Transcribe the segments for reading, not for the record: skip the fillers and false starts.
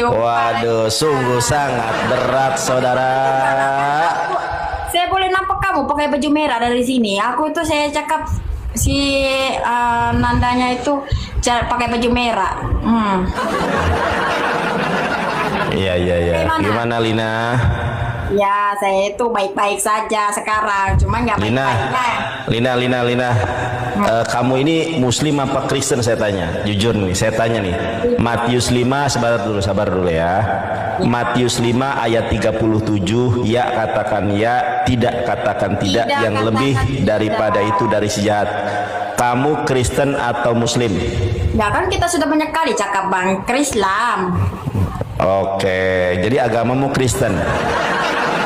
Waduh, sungguh sangat berat, saudara. Saya boleh nampak kamu pakai baju merah dari sini. Aku itu saya cakap si Nandanya itu pakai baju merah. Iya. Gimana Lina? Ya, saya itu baik-baik saja sekarang, cuma nggak baik-baik. Lina. Kamu ini Muslim apa Kristen, saya tanya. Jujur nih, saya tanya nih. Matius 5, sabar dulu ya. Matius 5 ayat 37, ya katakan ya, tidak katakan tidak, yang lebih daripada itu dari si jahat. Kamu Kristen atau Muslim? Ya kan kita sudah banyak kali cakap Bang, Islam. Oke, jadi agamamu Kristen.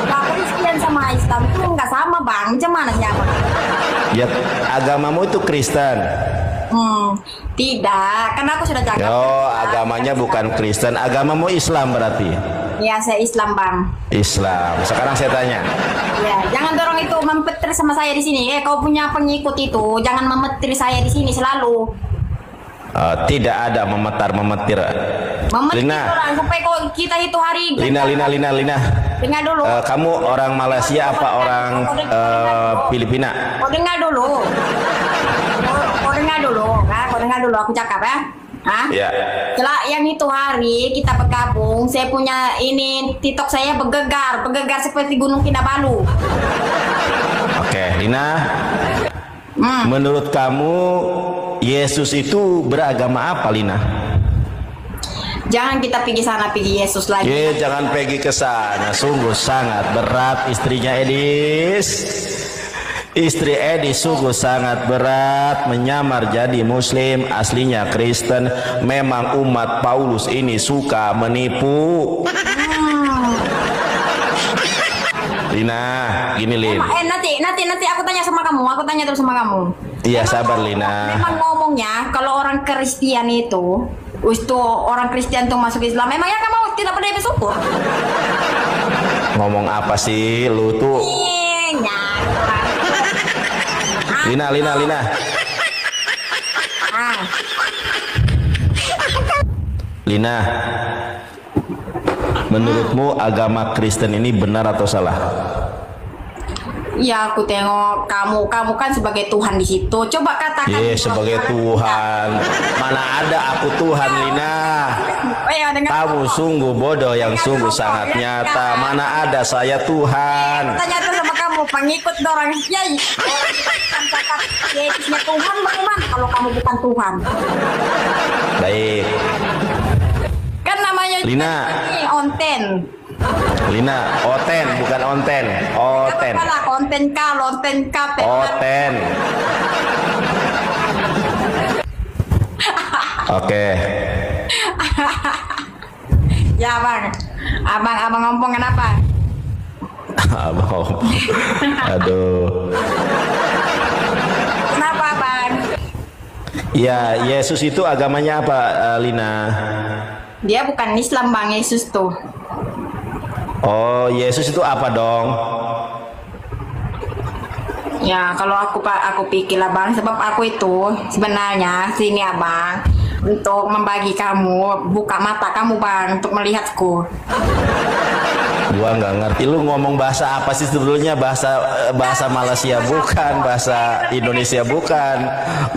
Nah, Kristen sama Islam itu nggak sama Bang, macam mana sih Bang? Ya, agamamu itu Kristen. Tidak, karena aku sudah cakap. Oh, agamanya bukan Kristen, agamamu Islam berarti. Ya, saya Islam Bang. Islam. Sekarang saya tanya. Ya, jangan dorong itu mempetir sama saya di sini. Kau punya pengikut itu, jangan memetir saya di sini selalu. Tidak ada memetir. Lina. Orang supaya kita itu hari. Lina. Dengar dulu. Kamu orang Malaysia apa orang Filipina? Kau dengar dulu. Kau dengar dulu aku cakap ya. Ya. Setelah yang itu hari kita bergabung, saya punya ini TikTok saya bergegar seperti Gunung Kinabalu. Oke, Lina. Menurut kamu Yesus itu beragama apa, Lina? Jangan kita pergi sana, pergi Yesus lagi. Jangan pergi ke sana. Sungguh sangat berat istrinya Edis. Istri Edis sungguh sangat berat, menyamar jadi Muslim, aslinya Kristen. Memang umat Paulus ini suka menipu. Lina, gini Lin. Nanti aku tanya sama kamu. Aku tanya terus sama kamu. Iya, sabar Lina. Memang ngomongnya kalau orang Kristen itu orang Kristen tuh masuk Islam, memangnya kamu tidak pernah bersyukur? Ngomong apa sih lu tuh? Lina. Lina, menurutmu agama Kristen ini benar atau salah? Ya, aku tengok kamu kan sebagai Tuhan di situ. Coba katakan. Sebagai Tuhan. Mana ada aku Tuhan, Lina. Kamu sungguh bodoh yang sungguh sangat nyata. Mana ada saya Tuhan. Tanya tuh sama kamu, pengikut dorang. Yesusnya Tuhan bagaimana kalau kamu bukan Tuhan? Baik. Kan namanya Lina. Onten. Lina, Oten bukan Onten. Oten. Onten K. Oten. Oke. Ya Bang. Abang ngomong kenapa? Abang. Aduh. Kenapa Bang? Ya, Yesus itu agamanya apa, Lina? Dia bukan Islam Bang, Yesus tuh. Oh, Yesus itu apa dong? Ya, kalau aku pikir lah Bang, sebab aku itu sebenarnya sini Abang untuk membagi kamu, buka mata kamu Bang untuk melihatku. Gua nggak ngerti lu ngomong bahasa apa sih sebetulnya, bahasa Malaysia bukan, bahasa Indonesia bukan.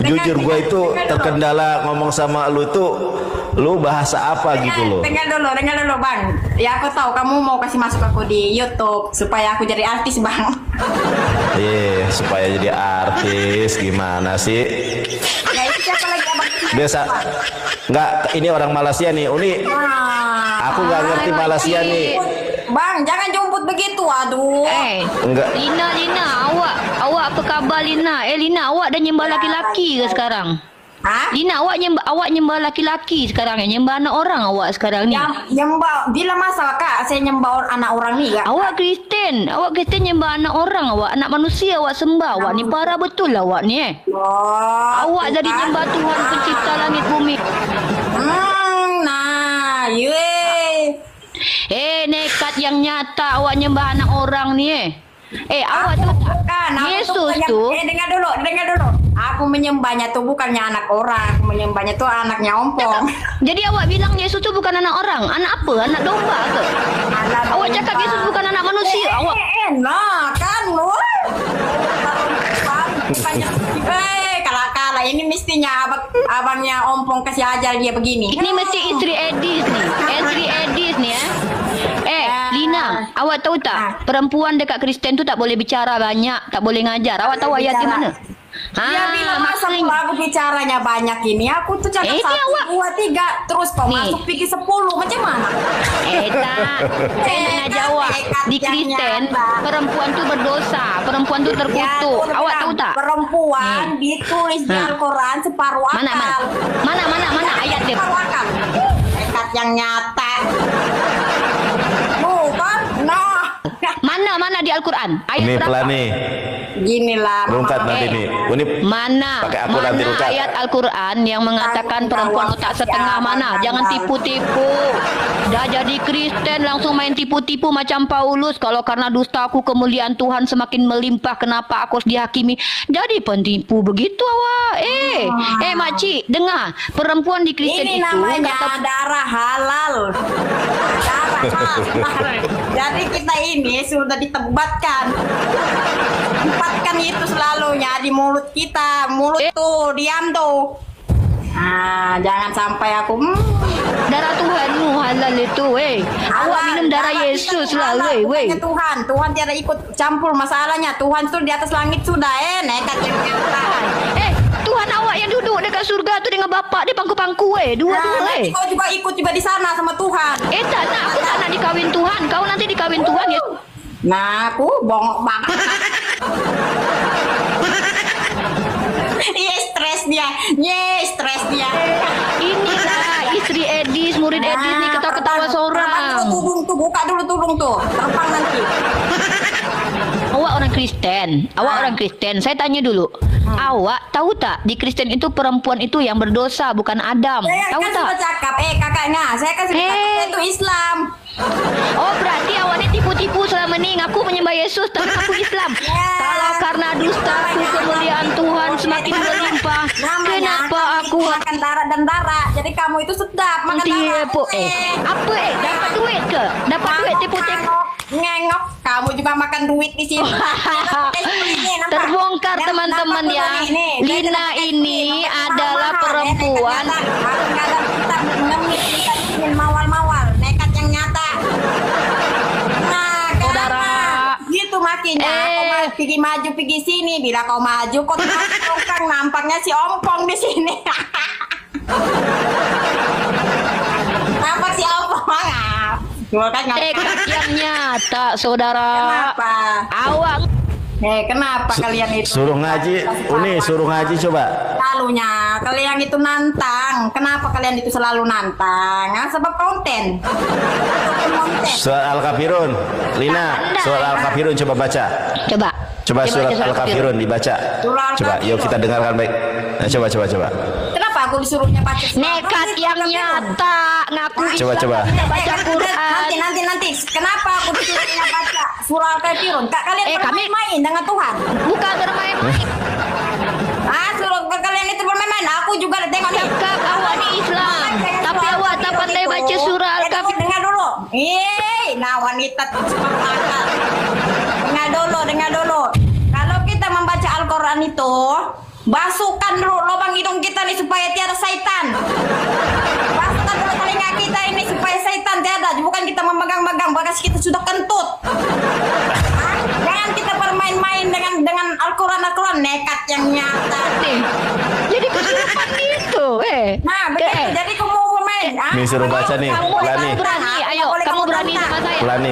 Jujur gue itu terkendala ngomong sama lu tuh, lu bahasa apa gitu loh. Dengar dulu Bang. Ya aku tahu kamu mau kasih masuk aku di YouTube supaya aku jadi artis Bang. Supaya jadi artis gimana sih? Ya itu siapa lagi Abang? Biasa nggak, ini orang Malaysia nih. Aku nggak ngerti Malaysia nih. Bang, jangan jumput begitu, aduh. Enggak. Lina, awak apa khabar Lina? Lina, awak dah nyembah laki-laki ke sekarang? Lina, awak nyembah laki-laki sekarang ya? Nyembah anak orang awak sekarang ni? Nyembah, bila masa Kak, saya nyembah anak orang ni Kak? Awak Kristen nyembah anak orang awak, anak manusia awak sembah. Awak ni parah betul awak ni awak jadi nyembah Tuhan pencipta langit bumi. Nekat yang nyata awak nyembah anak orang ni. Awak tu kan, Yesus tu. Dengar dulu. Aku menyembahnya tuh bukannya anak orang, aku menyembahnya tuh anaknya ompong. Jadi awak bilang Yesus itu bukan anak orang, anak apa? Anak domba ke? Awak cakap Yesus bukan anak manusia. Awak enak kan lu? Kalah ini mestinya abangnya ompong kasih ajar dia begini. ini mesti istri Edis nih. Istri Edis nih ya. Lina, awak tahu tak? Perempuan dekat Kristen tu tak boleh bicara banyak, tak boleh ngajar. Awak tahu ayat di mana? Dia bilang masa aku bicaranya banyak ini. Aku tuh cakap 1, 2, 3 terus kau masuk pergi 10 macam mana? Tak. Saya nak jawab. Di Kristen perempuan tu berdosa, perempuan tu terkutuk. Awak tahu tak? Perempuan ditulis di Al-Quran separuh akal. Mana ayat dia? Separuh akal. Nekat yang nyata. Bukan? Nah. Mana di Al-Quran? Ayat Ini berapa? pelan nih. Ginilah. Rungkat nanti nih. Ini Mana pakai aku nanti rungkat. ayat Al-Quran yang mengatakan perempuan otak setengah mana? Jangan tipu-tipu. Dah jadi Kristen langsung main tipu-tipu macam Paulus. Kalau karena dustaku kemuliaan Tuhan semakin melimpah, kenapa aku harus dihakimi? Jadi penipu begitu awak. Makcik, dengar. Perempuan di Kristen Ini itu namanya kata darah halal. Darah halal. Jadi kita ini sudah ditebatkan. Tempatkan itu selalunya di mulut kita. Mulut tuh, diam tuh. Nah, jangan sampai aku darah Tuhanmu halal itu, awak minum darah Yesus lah, bukannya Tuhan tiada ikut campur masalahnya. Tuhan tuh di atas langit sudah, nekat yang nyata. Tuhan awak yang duduk dekat surga tu dengan bapak di pangku-pangku, dua-dua, nanti kau juga ikut juga di sana sama Tuhan. Tak nak, aku tak nak dikawin Tuhan. Kau nanti dikawin Tuhan ya. Nah, aku bongok banget. Stres dia. Inilah istri Edis, murid Edis nih ketawa-ketawa seorang. Buka dulu tudung tuh. Terbang nanti. Awak orang Kristen. Saya tanya dulu. Awak tahu tak di Kristen itu perempuan itu yang berdosa bukan Adam. Tahu kan tak? Sudah cakap, kakaknya, saya kan sudah cakap itu Islam. Oh berarti awak ni tipu-tipu selama ni ngaku menyembah Yesus tapi ngaku Islam. Kalau karena dustaku kemuliaan Tuhan semakin melimpah, kenapa aku makan darah dan darah? Jadi kamu itu sedap makan darah. Apa dapat duit ke? Dapat duit tipu-tipu. Ngengok, kamu juga makan duit di sini. Terbongkar teman-teman ya. Lina ini adalah perempuan. Mawal-mawal, nekat yang nyata. Nah, saudara, gitu makinnya. Kau pergi sini. Bila kau maju, kau tongkang nampaknya si ompong di sini. Nampak si ompong. Nekat yang nyata, saudara. Kenapa? Awak. Kenapa kalian itu? Suruh ngaji, suruh ngaji coba. Selalunya kalian itu nantang. Kenapa kalian itu selalu nantang? Sebab konten. Surat Al-Kafirun. Lina, surat Al-Kafirun coba baca. Coba surat Al-Kafirun dibaca. Coba, yuk kita dengarkan baik. Nah, coba. Kenapa aku disuruhnya baca? Nekat yang nyata, ngaku Coba. Kita baca Quran. Nanti. Kenapa aku disuruhnya baca surah Al-Kafirun? Kalian bermain dengan Tuhan. Bukan bermain-main. Suruh kalian itu bermain-main. Aku juga tengok nih. Cakap awak ni Islam, tapi awak tak pandai baca surah Al-Kafirun. Dengar dulu. Nah wanita dengar dulu. Kalau kita membaca Al-Quran itu, basuhkan dulu lubang hidung kita nih supaya tiada syaitan. Basuhkan dulu telinga kita ini supaya syaitan tiada. Bukan kita memegang-megang, bagas kita sudah kentut. Jangan kita bermain-main dengan Al-Quran, nekat yang nyata. Jadi kesurupan gitu, Nah, begitu. Jadi kamu bermain. Nih suruh baca nih, pelani. Ayo, kamu berani sama saya. Pelani.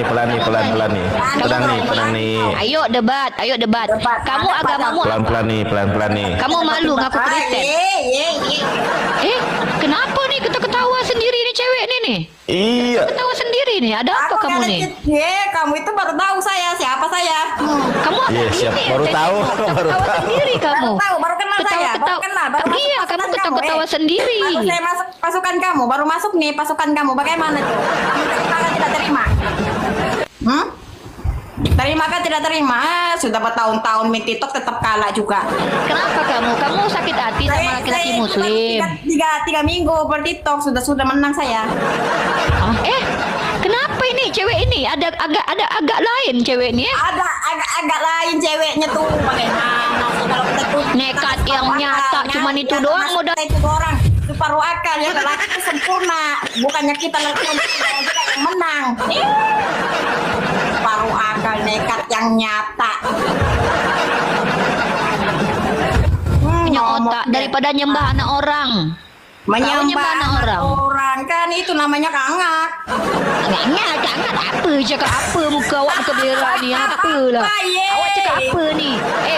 Tenang nih. Ayo debat. Kamu agamamu Pelan-pelan nih. Kamu malu ngaku Kristen. Kenapa nih ketawa sendiri nih cewek nih? Iya. Ketawa sendiri nih. Ada apa kamu nih? Kamu itu baru tahu siapa saya. Kamu siap baru tahu. Sendiri kamu. Baru kenal saya. Iya, kamu ketawa sendiri. Baru saya masuk pasukan kamu. Baru masuk nih pasukan kamu. Bagaimana tuh? Kamu tidak terima. Terima kan tidak terima? Sudah bertahun-tahun main TikTok tetap kalah juga. Kenapa kamu? Kamu sakit hati sama laki-laki muslim? Tiga minggu ber TikTok sudah menang saya. Ah, kenapa ini cewek ini? Ada agak lain cewek ini ya? Ada agak lain ceweknya tuh bagaimana sih kalau kita tuh Nekat yang nyata, cuman itu doang modal. Itu orang separuh akal ya, laki itu sempurna, bukannya kita laki yang menang. Separuh akal nekat yang nyata. Punya otak daripada nyembah anak orang. Menyembah orang kan itu namanya kangak. Kangak apa? Cakap apa muka awak muka berak ni? Apalah. Awak cakap apa ni?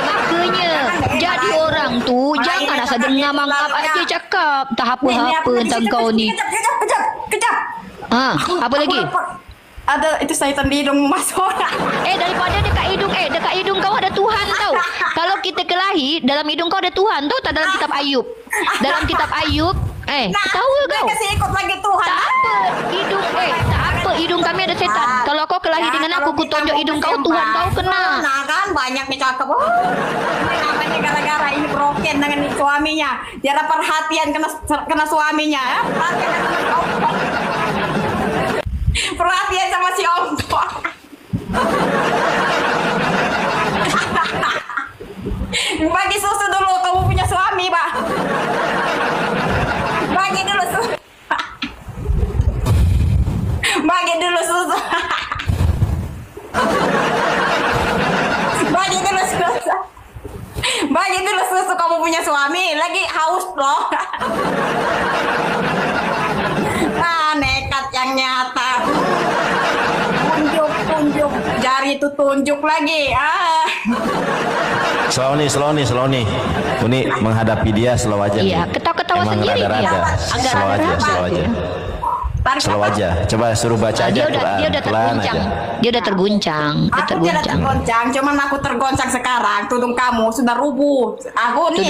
Makanya jadi orang tu jangan rasa dengar mangap aja cakap. Tak apa-apa tentang kau ni. Kejap. Apa lagi? Ada itu syaitan di hidung Mas Ora. Daripada dekat hidung kau ada Tuhan tau. Kalau kita kelahi dalam hidung kau ada Tuhan tau tak dalam kitab Ayub. Dalam kitab Ayub tahu kau? Kasih ikut lagi Tuhan. Tak apa hidung kami ada setan. Kalau kau kelahi dengan aku tunjuk hidung kau Tuhan kau kena. Nah kan banyak nih cakep. Ini namanya gara-gara ini broken dengan suaminya. Dia ada perhatian kena suaminya ya. Perhatian sama si ompong. Bagi susu dulu, kamu punya suami, Pak. Bagi dulu susu. Bagi dulu susu. Bagi dulu susu. Bagi dulu susu, kamu punya suami. Lagi haus loh. Nekat yang nyata. Tunjuk jari itu tunjuk lagi. Slow nih. Ini menghadapi dia slow aja. Iya, nih. ketawa Emang sendiri rada-rada. dia. Slow aja. Coba suruh baca aja Quran. Dia udah terguncang. Dia udah terguncang. Aku tidak tergoncang, cuman aku tergoncang sekarang. Tudung kamu sudah rubuh. Aku nih.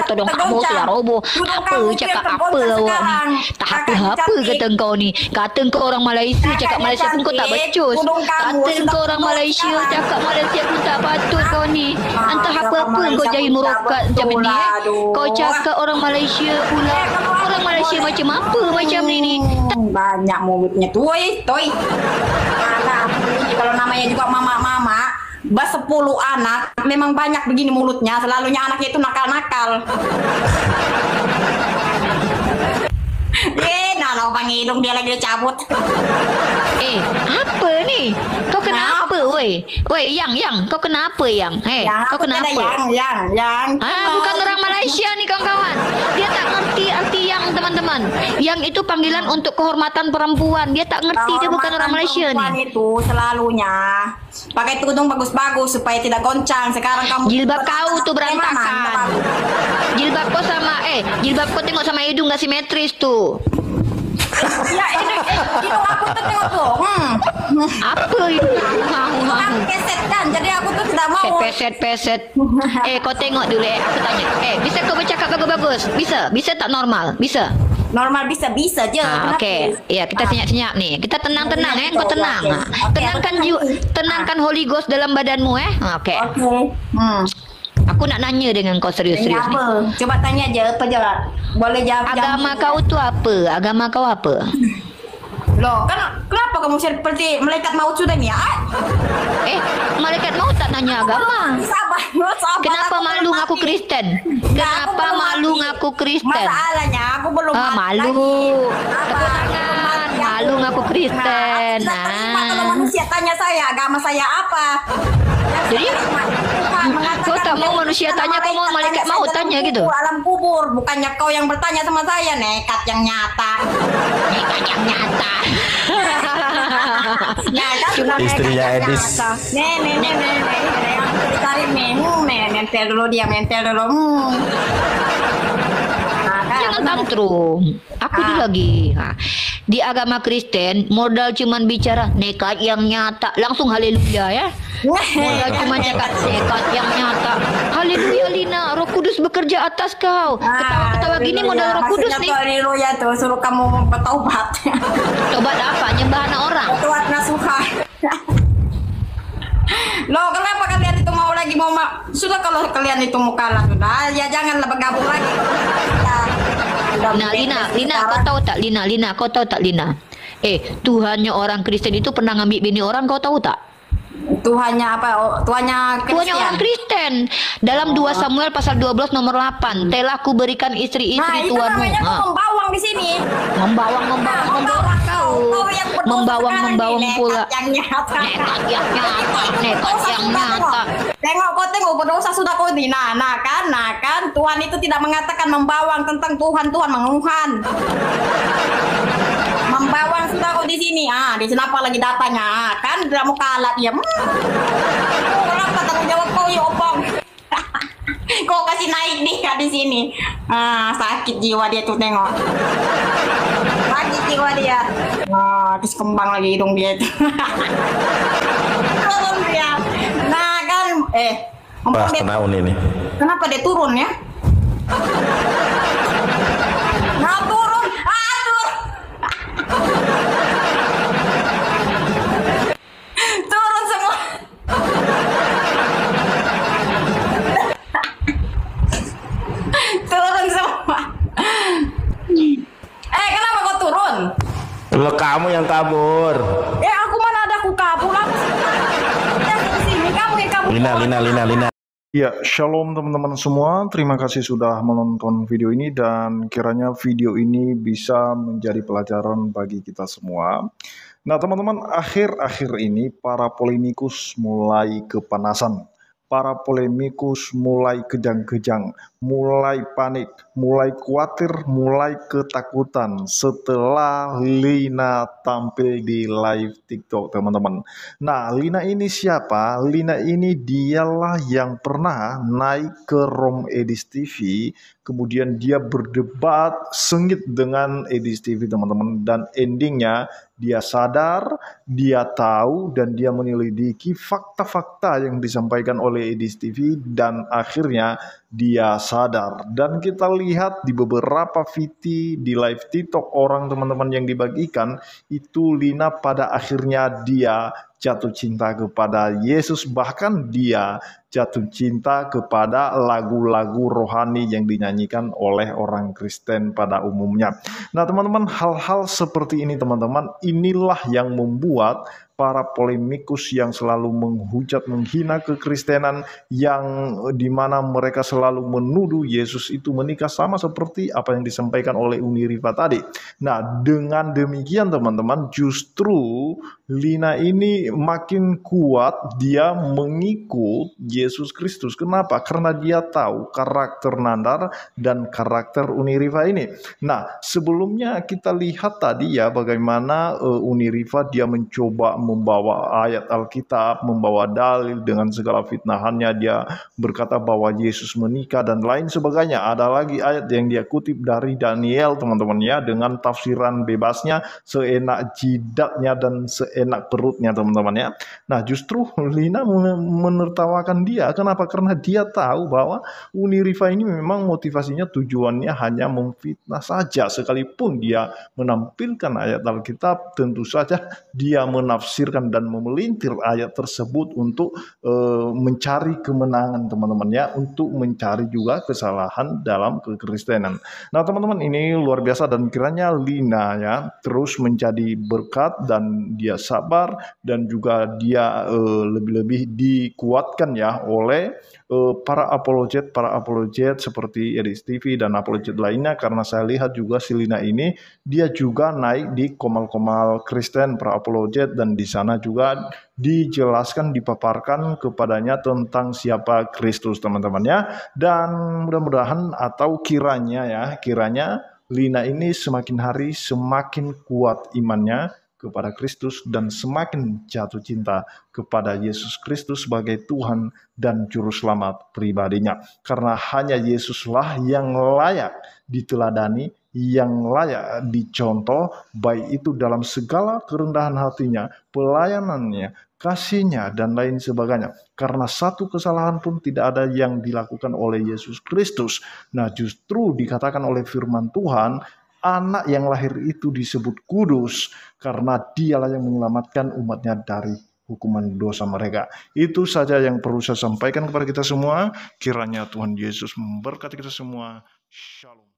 Tudung kamu sudah roboh. Apa cakap apa awak ni? Tak apa kata kau ni. Kata kau orang Malaysia cakap Malaysia pun kau tak becus. Kata kau orang Malaysia cakap Malaysia pun tak patut kau ni. Entah apa-apa kau jadi merokat macam ni. Kau cakap orang Malaysia pula. Orang Malaysia macam apa macam ni? Banyak mulutnya toy. Nah, ini kalau namanya juga mama 10 anak, memang banyak begini mulutnya. Selalunya anaknya itu nakal-nakal. Nah, lubang hidung dia lagi cabut. Apa ni? Kau kenapa, woi? Yang, kau kenapa, Yang? Kau kenapa? Yang. Bukan orang Malaysia nih kawan-kawan. Dia tak ngerti arti yang teman-teman. Yang itu panggilan untuk kehormatan perempuan. Dia tak ngerti, dia bukan orang Malaysia nih. Itu selalunya pakai tudung bagus-bagus supaya tidak goncang. Sekarang kamu jilbab kau tuh berantakan. Jilbab kau sama jilbab kau tengok sama hidung gak simetris tuh. Ya hidung aku tuh tengok tuh. Apa itu? Aku keset kan, jadi aku tuh tidak mau. Peset. Kau tengok dulu aku tanya. Bisa kau bercakap bagus-bagus? Bisa tak normal? Bisa. Normal bisa aja. Oke. Ya, kita senyap-senyap nih. Kita tenang-tenang kau tenang. Tenangkan Holy Ghost dalam badanmu Oke. Aku nak nanya dengan kau serius-serius nih. Coba tanya aja apa jawab. Boleh jawab. Agama kau tu apa? Agama kau apa? Loh, kan kenapa kamu seperti malaikat maut sudah nih ya? Malaikat maut tak nanya agama. Sabar. Kenapa malu ngaku Kristen? Kenapa malu ngaku Kristen? Masalahnya aku belum malu. Tepuk tangan. Malu ngaku Kristen. Kalau manusia tanya saya agama saya apa? Jadi kau tak mau manusia tanya, kau mau malaikat maut tanya gitu? Alam kubur, bukannya kau yang bertanya sama saya. Nekat yang nyata. Istrinya Edis. Nih. Ditarik nih. Mentel dulu dia. Jangan tantrum. Aku dulu lagi. Di agama Kristen modal cuman bicara nekat yang nyata, langsung haleluya ya. Modal cuma cakap nekat yang nyata. Haleluya Lina, Roh Kudus bekerja atas kau. Ketawa-ketawa gini modal Roh Kudus nih. Haleluya tuh suruh kamu bertaubat. Tobat apa? Nyembah anak orang. Bertaubat nasuha. Loh, kenapa kalian itu mau lagi sudah kalau kalian itu mau kalah sudah, ya janganlah bergabung lagi. Lina, kau tahu tak Lina, kau tahu tak Lina? Tuhannya orang Kristen itu pernah ngambil bini orang, kau tahu tak? Tuhannya apa? Tuhannya Tuhannya orang Kristen. Dalam 2 Samuel pasal 12 nomor 8, telah ku berikan istri-istri itu Tuhanmu. namanya membawang di sini. Membawang Kau yang membawang pula. Nekat yang nyata. Tengok berdosa sudah kau di. Nah kan Tuhan itu tidak mengatakan membawang tentang Tuhan menguhan. Membawang sudah kau di sini. Di sini apa lagi datanya? Kan tidak mau kalah dia. Kenapa tanggung jawab kau ya opong? Kau kasih naik dia di sini. Sakit jiwa dia tuh tengok. Sakit jiwa dia. Terus kembang lagi hidung dia itu. Turun dia. Nah kan, Wah, kena ini. Kenapa dia turun ya? Nah turun, turun semua. Turun semua. Kenapa kau turun? Lo kamu yang kabur. Aku mana ada aku kabur. Aku di sini kamu yang kabur. Lina. Ya, shalom teman-teman semua. Terima kasih sudah menonton video ini dan kiranya video ini bisa menjadi pelajaran bagi kita semua. Nah, teman-teman, akhir-akhir ini para polemikus mulai kepanasan. Para polemikus mulai kejang-kejang, mulai panik, mulai khawatir, mulai ketakutan setelah Lina tampil di live TikTok, teman-teman. Nah, Lina ini siapa? Lina ini dialah yang pernah naik ke Room Edis TV, kemudian dia berdebat sengit dengan Edis TV, teman-teman, dan endingnya dia sadar, dia tahu, dan dia menyelidiki fakta-fakta yang disampaikan oleh Edis TV, dan akhirnya dia sadar. Dan kita lihat di beberapa VT di live TikTok orang teman-teman yang dibagikan, itu Lina pada akhirnya dia jatuh cinta kepada Yesus, bahkan dia jatuh cinta kepada lagu-lagu rohani yang dinyanyikan oleh orang Kristen pada umumnya. Nah teman-teman, hal-hal seperti ini teman-teman, inilah yang membuat para polemikus yang selalu menghujat, menghina kekristenan, yang dimana mereka selalu menuduh Yesus itu menikah, sama seperti apa yang disampaikan oleh Uni Riva tadi. Nah dengan demikian teman-teman, justru Lina ini makin kuat, dia mengikut Yesus Kristus. Kenapa? Karena dia tahu karakter Nandar dan karakter Uni Riva ini. Nah sebelumnya kita lihat tadi ya bagaimana Uni Riva dia mencoba membawa ayat Alkitab, membawa dalil dengan segala fitnahannya. Dia berkata bahwa Yesus menikah dan lain sebagainya. Ada lagi ayat yang dia kutip dari Daniel teman-teman ya, dengan tafsiran bebasnya, seenak jidatnya dan seenak perutnya teman-teman ya. Nah justru Lina menertawakan dia. Kenapa? Karena dia tahu bahwa Uni Riva ini memang motivasinya, tujuannya hanya memfitnah saja. Sekalipun dia menampilkan ayat Alkitab, tentu saja dia menafsirkan dan memelintir ayat tersebut untuk mencari kemenangan teman-teman ya, untuk mencari juga kesalahan dalam kekristenan. Nah teman-teman, ini luar biasa dan kiranya Lina ya terus menjadi berkat dan dia sabar, dan juga dia lebih-lebih dikuatkan ya oleh para apologet seperti Edis TV dan apologet lainnya. Karena saya lihat juga si Lina ini dia juga naik di komal-komal Kristen para apologet, dan di sana juga dijelaskan, dipaparkan kepadanya tentang siapa Kristus teman-teman ya. Dan mudah-mudahan atau kiranya Lina ini semakin hari semakin kuat imannya kepada Kristus dan semakin jatuh cinta kepada Yesus Kristus sebagai Tuhan dan Juru Selamat pribadinya. Karena hanya Yesuslah yang layak diteladani, yang layak dicontoh, baik itu dalam segala kerendahan hatinya, pelayanannya, kasihnya, dan lain sebagainya. Karena satu kesalahan pun tidak ada yang dilakukan oleh Yesus Kristus. Nah justru dikatakan oleh firman Tuhan, anak yang lahir itu disebut kudus karena dialah yang menyelamatkan umatnya dari hukuman dosa mereka. Itu saja yang perlu saya sampaikan kepada kita semua. Kiranya Tuhan Yesus memberkati kita semua. Shalom.